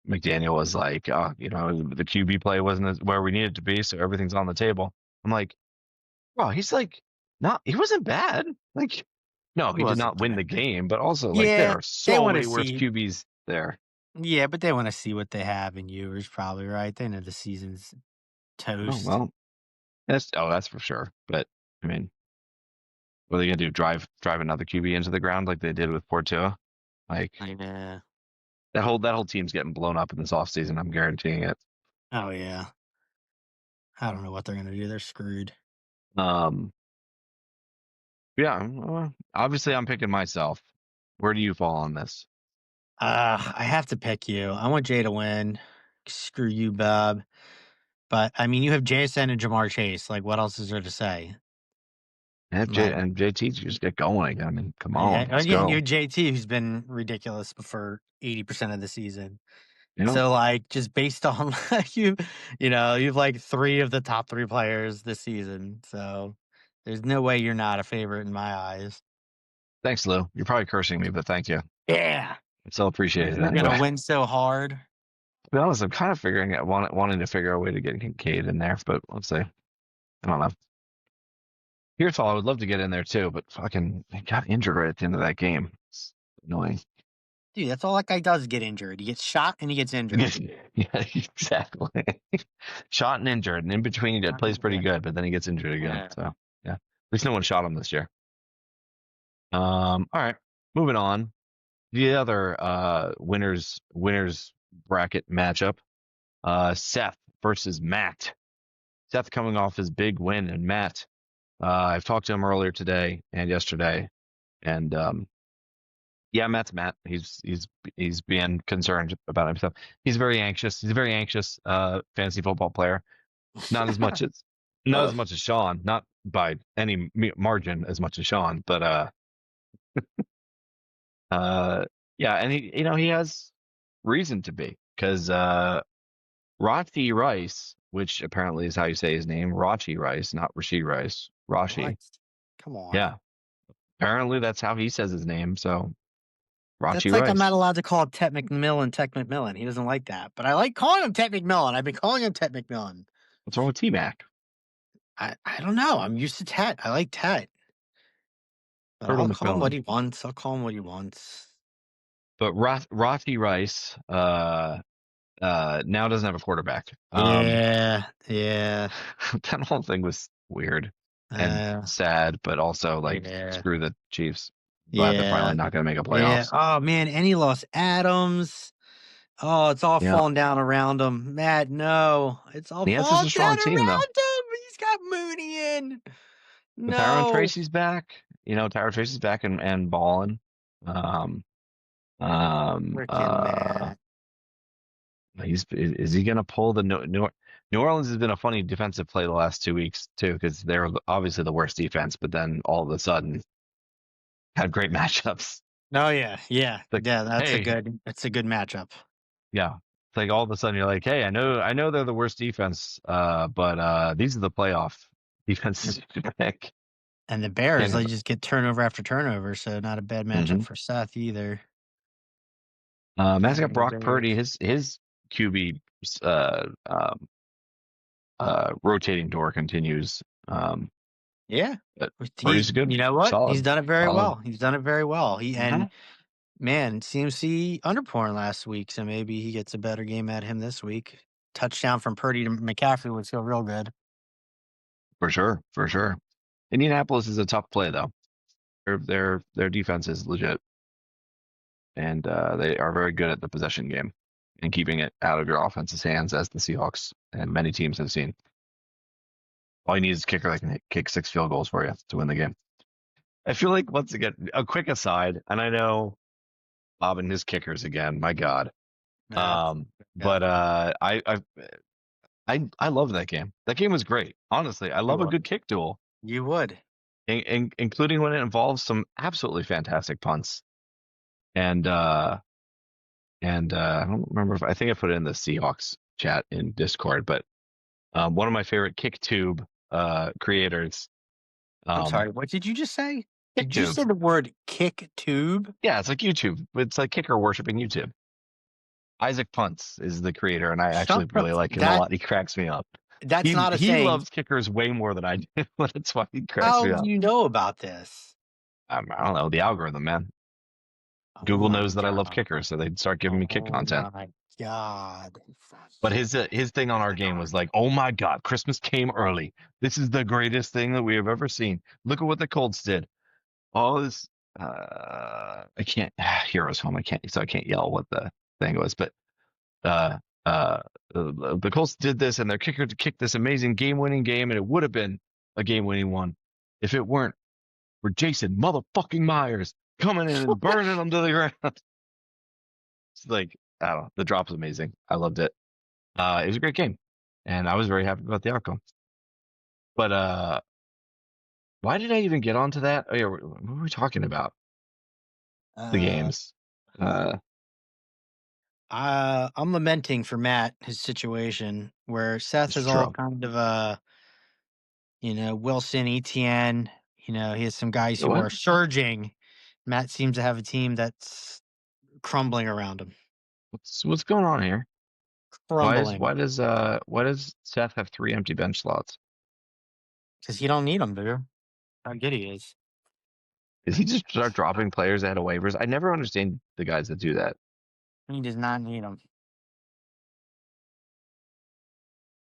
McDaniel was like, oh, the QB play wasn't where we needed to be, so everything's on the table. I'm like, Bro, he's like, he wasn't bad. Like, no, he did wasn't not win the bad. game, but also like Yeah, there are they so wanna many worse see QBs there. Yeah, but they wanna see what they have in Ewers probably, right? They know the season's Oh toast. well, that's for sure. But I mean, what are they gonna do? Drive another QB into the ground like they did with Porto? Like I know. that whole team's getting blown up in this offseason. I'm guaranteeing it. Oh, yeah. I don't know what they're gonna do. They're screwed. Yeah. Obviously, I'm picking myself. Where do you fall on this? I have to pick you. I want Jay to win. Screw you, Bob. But, I mean, you have JSN and Jamar Chase. Like, what else is there to say? And Like, JT just get going. I mean, come on, yeah, let's and you go. have JT, who's been ridiculous for 80% of the season. You know, So, like, just based on you have like 3 of the top 3 players this season. So, there's no way you're not a favorite in my eyes. thanks, Lou. You're probably cursing me, but thank you. Yeah. I still appreciate it You're anyway. gonna win so hard. To be honest, I'm kind of figuring out wanting to figure out a way to get Kincaid in there, but let's see. I don't know. Here's all I would love to get in there too, but fucking he got injured right at the end of that game. It's annoying. Dude, that's all that guy does is get injured. He gets shot and he gets injured. Yeah, exactly. Shot and injured, and in between he plays pretty good, but then he gets injured again. Yeah. So yeah, at least no one shot him this year. All right, moving on. The other winners bracket matchup. Seth versus Matt. Seth coming off his big win, and Matt. I've talked to him earlier today and yesterday, and yeah, Matt's Matt. He's being concerned about himself. He's very anxious. He's a very anxious fantasy football player. Not as much as Sean. Not by any margin as much as Sean, but yeah, and he has reason to be because Rachi Rice, which apparently is how you say his name, Rachi Rice, not Rasheed Rice. Rashi. What? Come on. Yeah. Apparently that's how he says his name. So Rachi That's like Rice. I'm not allowed to call Tet McMillan Tech McMillan. He doesn't like that. But I like calling him Tet McMillan. I've been calling him Tet McMillan. What's wrong with T-Mac? I don't know. I'm used to Tet. I like Tet. But Turtle I'll call him what McMillan. he wants. I'll call him what he wants. But Rachi Rice now doesn't have a quarterback. Yeah. That whole thing was weird and sad, but also like screw the Chiefs. Glad they're finally not going to make a playoffs. Yeah. Oh man, and he lost Adams. Oh, it's all falling down around him. Matt, no. It's all The answer's falling a strong down team, around though. him. He's got Mooney in. No. Tyron Tracy's back. Tyron Tracy's back and balling. Matt. Is he going to pull the New Orleans has been a funny defensive play the last 2 weeks too, because they're obviously the worst defense, but then all of a sudden had great matchups. Oh yeah. Like, That's hey. a good matchup. Yeah. It's like all of a sudden you're like, hey, I know they're the worst defense, but these are the playoff defenses to pick. And the Bears, they just get turnover after turnover, so not a bad matchup for Seth either. Matt's got Brock Purdy, his QB rotating door continues. Yeah. Purdy's good. You know what? Solid. He's done it very Solid. well. He's done it very well. And man, CMC underperformed last week, so maybe he gets a better game at him this week. Touchdown from Purdy to McCaffrey would feel real good. For sure. Indianapolis is a tough play though. Their defense is legit, and they are very good at the possession game and keeping it out of your offense's hands, as the Seahawks and many teams have seen. All you need is a kicker that can kick 6 field goals for you to win the game. I feel like, once again, a quick aside, and I know Bob and his kickers again. My God, but I loved that game. That game was great. Honestly, I love a good kick duel. You would, including when it involves some absolutely fantastic punts. And I don't remember I think I put it in the Seahawks chat in Discord, but one of my favorite KickTube creators. I'm sorry, what did you just say? Did you KickTube. say the word KickTube? Yeah, it's like YouTube. It's like kicker worshiping YouTube. Isaac Punts is the creator, and I actually really like him a lot. He cracks me up. That's not a He thing. loves kickers way more than I do. That's why he cracks How me do up. you know about this? I don't know the algorithm, man. Oh Google my knows that I love God. kickers, so they'd start giving me kick Oh content. my God. But his thing on our game was like, "Oh my God, Christmas came early. This is the greatest thing that we have ever seen. Look at what the Colts did. All this, I can't. Heroes home. I can't yell what the thing was. But uh, the Colts did this, and their kicker kicked this amazing game-winning game, and it would have been a game-winning one if it weren't for Jason motherfucking Myers coming in and burning them to the ground." It's like, I don't know. The drop was amazing. I loved it. It was a great game, and I was very happy about the outcome. But why did I even get onto that? Oh yeah, what were we talking about? The games. I'm lamenting for Matt, his situation where Seth It's is all true. kind of Wilson, ETN. He has some guys who What? are surging. Matt seems to have a team that's crumbling around him. What's going on here? Crumbling. Why does Seth have 3 empty bench slots? Because you don't need them, dude. How good he is. Did he just start dropping players ahead of waivers? I never understand the guys that do that. He does not need them.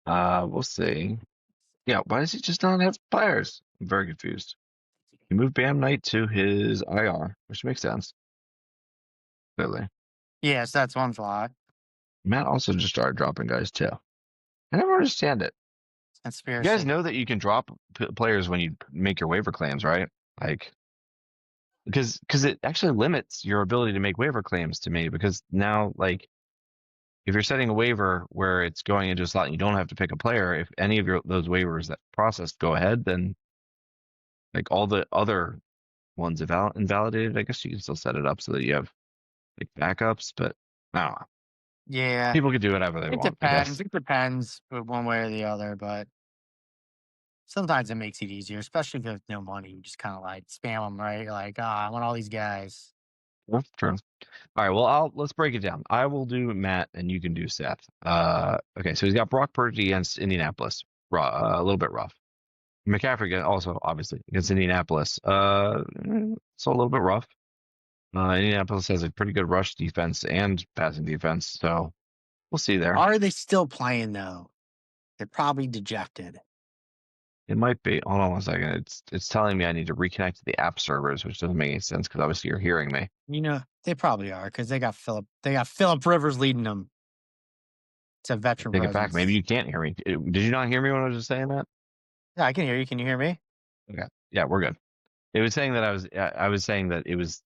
We'll see. Yeah, why does he just not have players? I'm very confused. He moved Bam Knight to his IR, which makes sense. Clearly. Yes, that's one slot. Matt also just started dropping guys too. I never understand it. You Conspiracy. guys know that you can drop players when you make your waiver claims, right? Like, because it actually limits your ability to make waiver claims to me. Because now, like, if you're setting a waiver where it's going into a slot and you don't have to pick a player, if any of those waivers that processed go ahead, then like all the other ones invalidated. I guess you can still set it up so that you have like backups, but I don't know. Yeah. People can do whatever they It want, I guess. depends. It depends one way or the other, but sometimes it makes it easier, especially if you have no money. You just kind of like spam them, right? You're like, I want all these guys. True. True. All right. Well, let's break it down. I will do Matt, and you can do Seth. Okay. So he's got Brock Purdy against Indianapolis. A little bit rough. McCaffrey also obviously against Indianapolis. It's a little bit rough. Indianapolis has a pretty good rush defense and passing defense, so we'll see there. Are they still playing though? They're probably dejected. It might be. Hold on one second. It's telling me I need to reconnect to the app servers, which doesn't make any sense because obviously you're hearing me. They probably are because they got Phillip Rivers leading them. It's a veteran. Take it back. Maybe you can't hear me. Did you not hear me when I was just saying that? Yeah, I can hear you. Can you hear me? Okay. Yeah, we're good. It was saying that I was saying that it was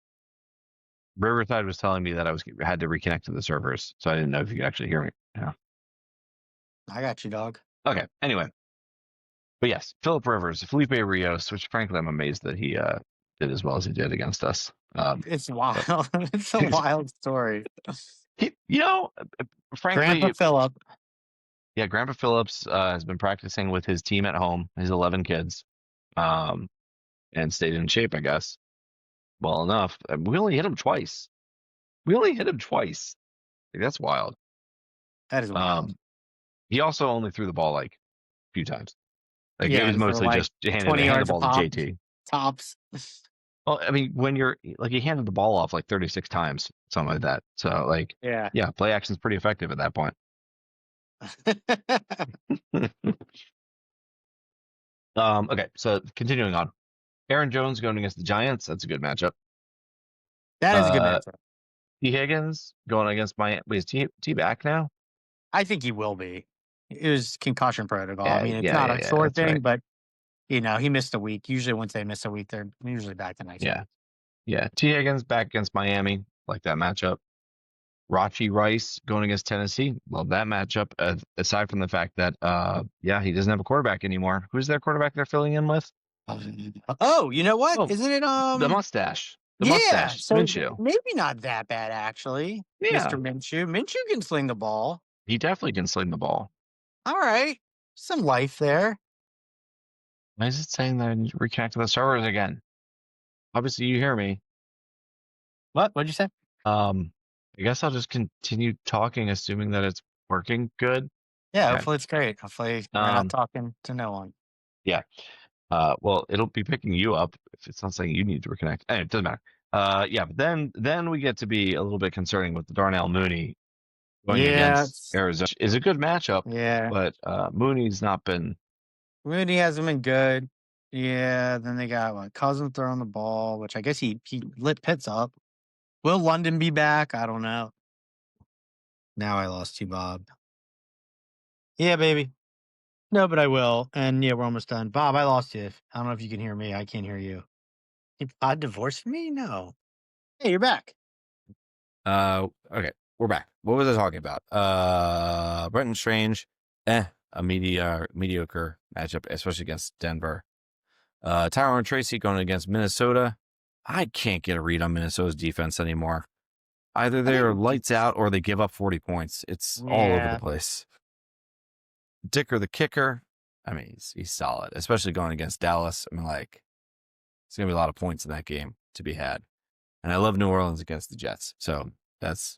Riverside was telling me that I had to reconnect to the servers, so I didn't know if you could actually hear me. Yeah. I got you, dog. Okay. Anyway, but yes, Philip Rivers, Felipe Rios, which frankly I'm amazed that he did as well as he did against us. It's wild. It's a wild story. Frankly, Grandpa Phillip. Yeah, Grandpa Phillips has been practicing with his team at home, his 11 kids, and stayed in shape, I guess, well enough. We only hit him twice. Like, that's wild. That is wild. He also only threw the ball like a few times. Like Yeah, it was for, mostly like, just handed 20 the yards ball to pop. JT. Tops. Well, I mean, when you're like he handed the ball off like 36 times, something like that. So like, Yeah. play action's pretty effective at that point. Okay, so continuing on. Aaron Jones going against the Giants. That's a good matchup. That is a good matchup. T. Higgins going against Miami. Wait, is T back now? I think he will be. It was concussion protocol. Yeah, I mean, it's yeah, not yeah, a yeah, sore that's thing, right. but he missed a week. Usually, once they miss a week, they're usually back the next week. Yeah. T. Higgins back against Miami. Like that matchup. Rachi Rice going against Tennessee. Love that matchup. Aside from the fact that, he doesn't have a quarterback anymore. Who's their quarterback they're filling in with? Oh, you know what? Oh, Isn't it the mustache. mustache. So Minshew. maybe not that bad, actually. Yeah. Mr. Minshew. Minshew can sling the ball. He definitely can sling the ball. All right. Some life there. Why is it saying that I need to reconnect to the servers again? Obviously, you hear me. What'd you say? I guess I'll just continue talking, assuming that it's working good. Yeah, Okay. hopefully it's great. Hopefully we're not Um, talking to no one. Yeah. Well, it'll be picking you up if it's not saying you need to reconnect. Anyway, it doesn't matter. Yeah, but then we get to be a little bit concerning with the Darnell Mooney going Yeah, against Arizona. Is a good matchup, yeah. but Mooney's not been. Mooney hasn't been good. Yeah, then they got what Cousins throwing the ball, which I guess he lit Pitts up. Will London be back? I don't know. Now I lost you, Bob. Yeah, baby. No, but I will. And yeah, we're almost done. Bob, I lost you. I don't know if you can hear me. I can't hear you. I divorced me? No. Hey, you're back. Okay, we're back. What was I talking about? Brenton Strange, a mediocre matchup, especially against Denver. Tyron Tracy going against Minnesota. I can't get a read on Minnesota's defense anymore. Either they're lights out or they give up 40 points. It's all over the place. Dicker, the kicker. I mean, he's solid, especially going against Dallas. I mean, like, it's going to be a lot of points in that game to be had. And I love New Orleans against the Jets. So that's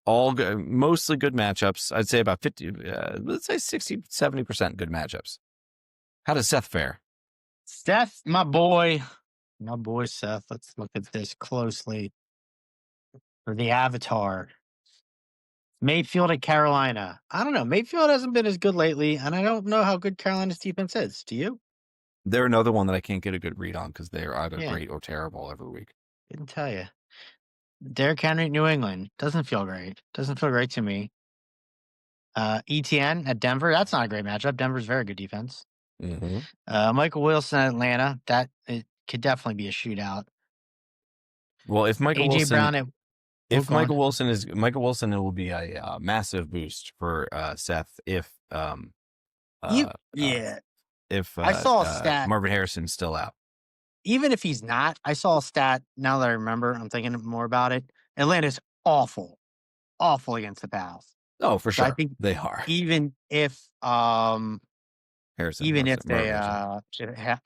all good, mostly good matchups. I'd say about 50, let's say 60, 70% good matchups. How does Seth fare? Seth, my boy Seth. Let's look at this closely. For the avatar. Mayfield at Carolina. I don't know. Mayfield hasn't been as good lately, and I don't know how good Carolina's defense is. Do you? They're another one that I can't get a good read on because they're either Yeah. great or terrible every week. Didn't tell you. Derrick Henry at New England. Doesn't feel great. Doesn't feel great to me. ETN at Denver. That's not a great matchup. Denver's very good defense. Mm-hmm. Michael Wilson at Atlanta. That it could definitely be a shootout. Well, if Michael AJ Wilson, Brown at Michael Wilson, it will be a massive boost for Seth if if I saw a stat. Marvin Harrison's still out. Even if he's not, I saw a stat. Now that I remember, I'm thinking more about it. Atlanta's awful against the pass. Oh, for So sure, I think they are. even if Harrison,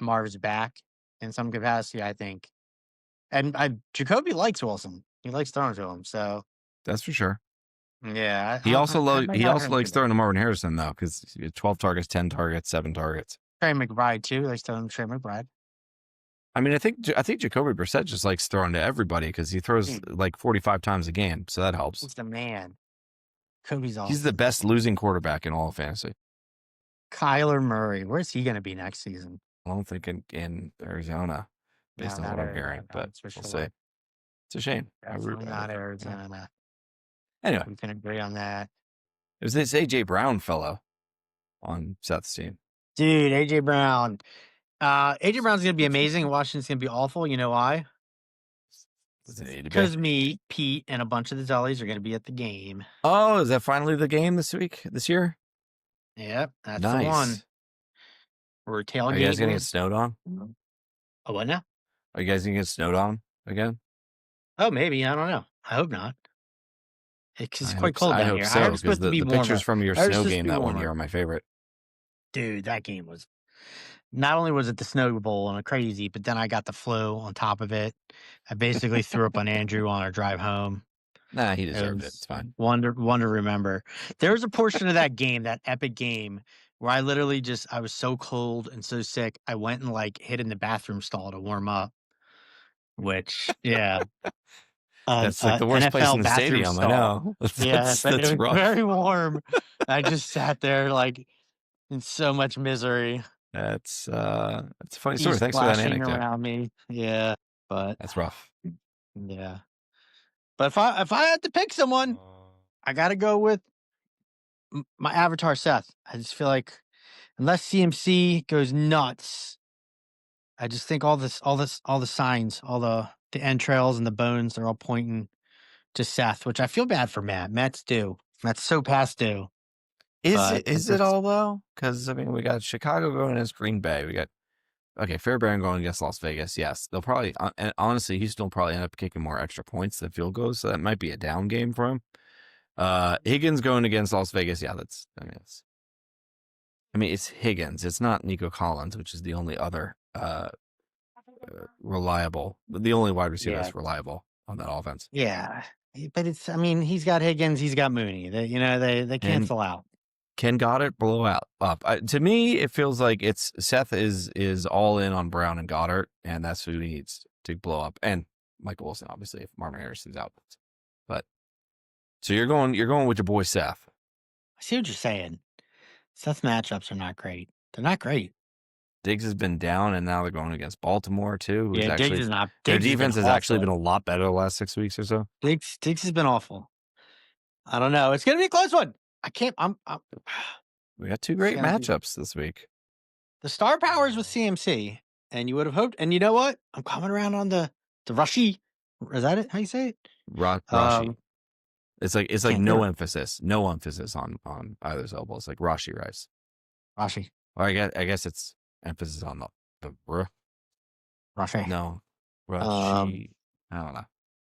Marv's back in some capacity, I think. And Jacoby likes Wilson. He likes throwing to him. So that's for sure. yeah, He also likes throwing to Marvin Harrison though, because 12 targets, 10 targets, 7 targets. Trey McBride too. They still Trey McBride. I mean, I think Jacoby Brissett just likes throwing to everybody because he throws like 45 times a game, so that helps. He's the man. Kobe's awesome. He's the best losing quarterback in all of fantasy. Kyler Murray. Where's he going to be next season? I don't think in Arizona, based on what I'm hearing, but we'll see. It's a shame. Definitely not Arizona. Anyway, we can agree on that. It was this AJ Brown fellow on Seth's team. Dude, AJ Brown. AJ Brown's going to be amazing. Washington's going to be awful. You know why? Because me, Pete, and a bunch of the Zellis are going to be at the game. Oh, is that finally the game this year? Yep, that's nice. the one. We're tailgating. Are you guys going to get snowed on? Oh, what now? Are you guys going to get snowed on again? Oh, maybe. I don't know. I hope not. It's quite cold down here. I hope so, because the pictures from your snow game that one year are my favorite. Dude, that game was... Not only was it the Snow Bowl and a crazy, but then I got the flu on top of it. I basically threw up on Andrew on our drive home. Nah, he deserved it. It's fine. One to remember. There was a portion of that game, that epic game, where I literally I was so cold and so sick, I went and hid in the bathroom stall to warm up. Which, yeah. That's like the worst NFL place in the stadium. Stall. I know. That's it was rough. very warm. I just sat there in so much misery. That's a funny story. Thanks for that anecdote. Around me. Yeah, but that's rough. Yeah. But if I had to pick someone, I got to go with my avatar, Seth. I just feel like unless CMC goes nuts, I just think all the signs, all the entrails and the bones, they're all pointing to Seth, which I feel bad for Matt. Matt's so past due. Is it all though? Because I mean, we got Chicago going against Green Bay. We got Fairbairn going against Las Vegas. Yes, they'll probably, and honestly, Houston will probably end up kicking more extra points than field goals, so that might be a down game for him. Higgins going against Las Vegas. Yeah, it's Higgins. It's not Nico Collins, which is the only other reliable, the only wide receiver that's reliable on that offense. Yeah, but he's got Higgins, he's got Mooney. They cancel out. Can Goddard blow up? To me, it feels like it's Seth is all in on Brown and Goddard, and that's who he needs to blow up. And Michael Wilson, obviously, if Marvin Harrison's out. But so you're going with your boy Seth. I see what you're saying. Seth's matchups are not great. They're not great. Diggs has been down, and now they're going against Baltimore too. Yeah, Diggs is not. Their Diggs has defense been has actually awful. been a lot better the last 6 weeks or so. Diggs has been awful. I don't know. It's gonna be a close one. I can't. I'm We got two great gonna be- matchups this week. The star powers with CMC, and you would have hoped. And you know what? I'm coming around on the Rushy. Is that it? How you say it? Rashi. It's like can't no do it. emphasis on either syllable. It's like Rashi rice. Rushy. Or I guess it's emphasis on the Rushy. no Rashi. I don't know.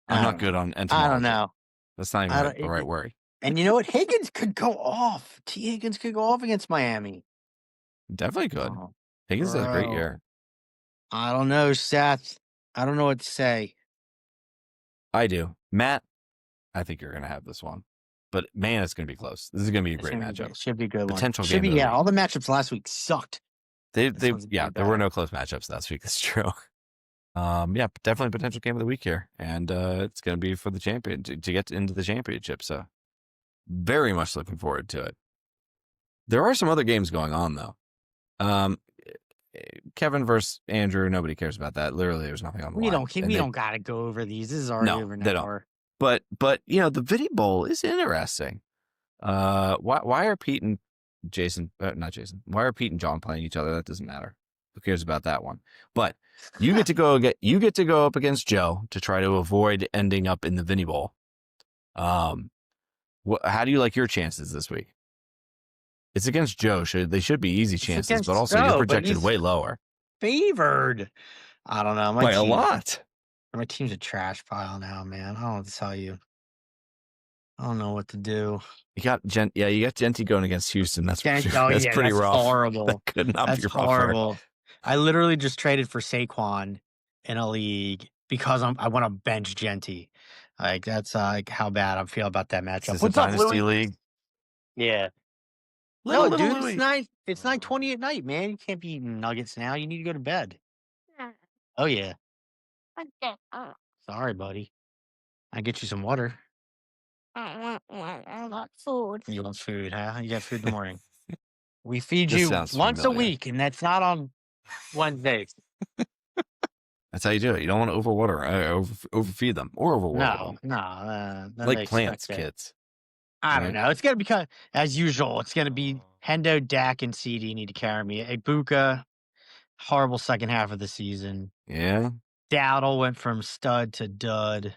I'm I not don't good on I entomology. don't know. That's not I even don't- the right word. And you know what? Higgins could go off. T. Higgins could go off against Miami. Definitely good. Oh, Higgins has a great bro. year. I don't know, Seth. I don't know what to say. I do. Matt, I think you're going to have this one. But man, it's going to be close. This is going to be a It's great gonna be matchup. good. Should be a good one. Potential Should be, game of the yeah. week. All the matchups last week sucked. There one's gonna be there were bad. no close matchups last week. That's true. Yeah, definitely potential game of the week here, and it's going to be for the champion to get into the championship. So, very much looking forward to it. There are some other games going on though. Kevin versus Andrew. Nobody cares about that. Literally, there's nothing on the We line. don't. We don't gotta go over these. This is already No, over an they don't. hour. But the Viddy Bowl is interesting. Why are Pete and Jason? Not Jason. Why are Pete and John playing each other? That doesn't matter. Who cares about that one? But you get to go up against Joe to try to avoid ending up in the Vinny Bowl. How do you like your chances this week? It's against Joe. They should be easy chances, against but also Joe, you're but projected he's way lower Favored. I don't know. by a lot. My team's a trash pile now, man. I don't know what to tell you. I don't know what to do. You got you got Genty going against Houston. That's Oh, pretty that's rough. horrible. That could not That's be rougher. horrible. I literally just traded for Saquon in a league because I want to bench Genty. Like that's like how bad I feel about that Is matchup. this What's a up, dynasty Louie? league? Yeah. Little No, dude, Louie. it's 9:20 at night, man. You can't be eating nuggets now. You need to go to bed. Oh yeah. Sorry, buddy. I get you some water. I want food. You want food, huh? You got food in the morning. We feed This you sounds once a familiar. week, and that's not on Wednesdays. That's how you do it. You don't want to overfeed them or overwater No, them. no. then Like they plants, expect it. kids. I right? don't know. It's gonna be as usual. It's gonna be Hendo, Dak, and CD need to carry me. Ibuka, horrible second half of the season. Yeah. Dowdle went from stud to dud.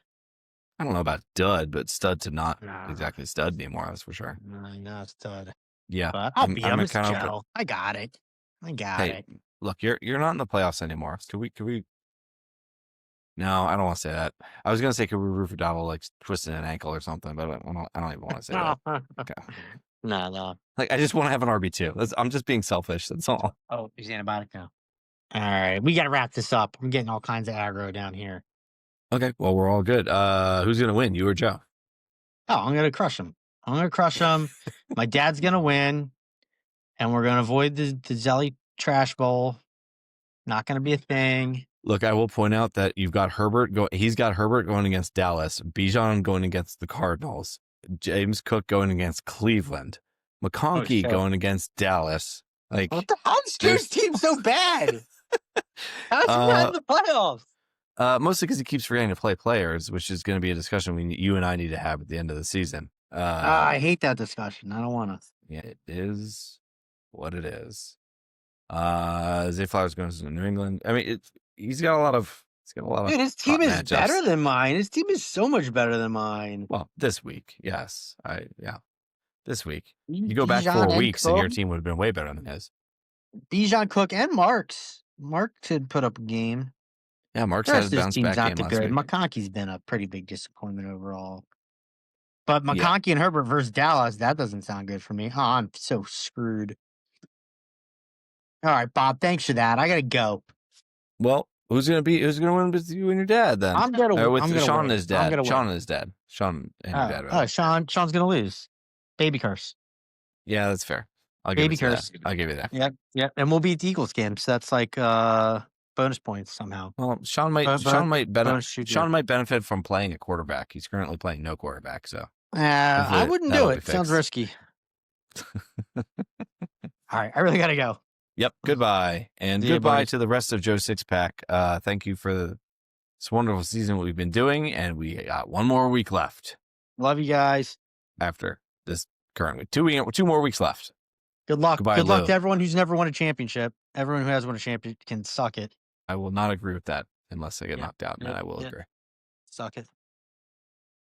I don't know about dud, but stud to not Nah. exactly stud anymore. That's for sure. No, stud. Yeah. But I'll beat him. It's kinda Joe. I got it. Hey, it. look, you're not in the playoffs anymore. Could we? No, I don't want to say that. I was gonna say, could we root for Dowdle like twisting an ankle or something? But I don't even want to say that. Okay. No. Like, I just want to have an RB2. I'm just being selfish. That's all. Oh, he's antibiotic now. All right, we got to wrap this up. I'm getting all kinds of aggro down here. Okay. Well, we're all good. Who's gonna win? You or Joe? Oh, I'm gonna crush him. My dad's gonna win, and we're gonna avoid the Zelli trash bowl. Not gonna be a thing. Look, I will point out that you've got Herbert. He's got Herbert going against Dallas. Bijan going against the Cardinals. James Cook going against Cleveland. McConkey shit. going against Dallas. Like, What the hell is there's- James' team so bad? How's he not in the playoffs? mostly because he keeps forgetting to play players, which is going to be a discussion you and I need to have at the end of the season. I hate that discussion. I don't want to. Yeah, it is what it is. Zay Flowers going to New England. I mean, he's got a lot of. Dude, his team hot is matchups. better than mine. His team is so much better than mine. Well, this week, yes, this week. You go back 4 weeks, and your team would have been way better than his. Bijan, Cook, and Marks. Mark could put up a game. Yeah, Mark's The had rest his of his bounce team's back not game that last good. week. McConkey's been a pretty big disappointment overall. But McConkey and Herbert versus Dallas, that doesn't sound good for me. Oh, I'm so screwed. All right, Bob, thanks for that. I gotta go. Well, who's gonna win with you and your dad then? I'm gonna with I'm gonna Sean win. and his I'm dad. gonna Sean win. and his dad. Sean and your dad. Rather. Sean's gonna lose. Baby curse. Yeah, that's fair. I'll give Baby it to curse. that. I'll give you that. Yep. And we'll beat the Eagles game. So that's like bonus points somehow. Well, Sean might bonus shoot Sean might benefit from playing a quarterback. He's currently playing no quarterback, so I wouldn't that'll do be it. Sounds fixed. risky. All right, I really gotta go. Yep. Goodbye. And See ya, goodbye buddies. to the rest of Joe Six Pack. Thank you for this wonderful season we've been doing, and we got one more week left Love you guys. after this current week. 2 more weeks left. Good luck. Goodbye, Good luck Lou. to everyone who's never won a championship. Everyone who has won a championship can suck it. I will not agree with that unless I get knocked out, and Yep, then I will yep. agree. Suck it.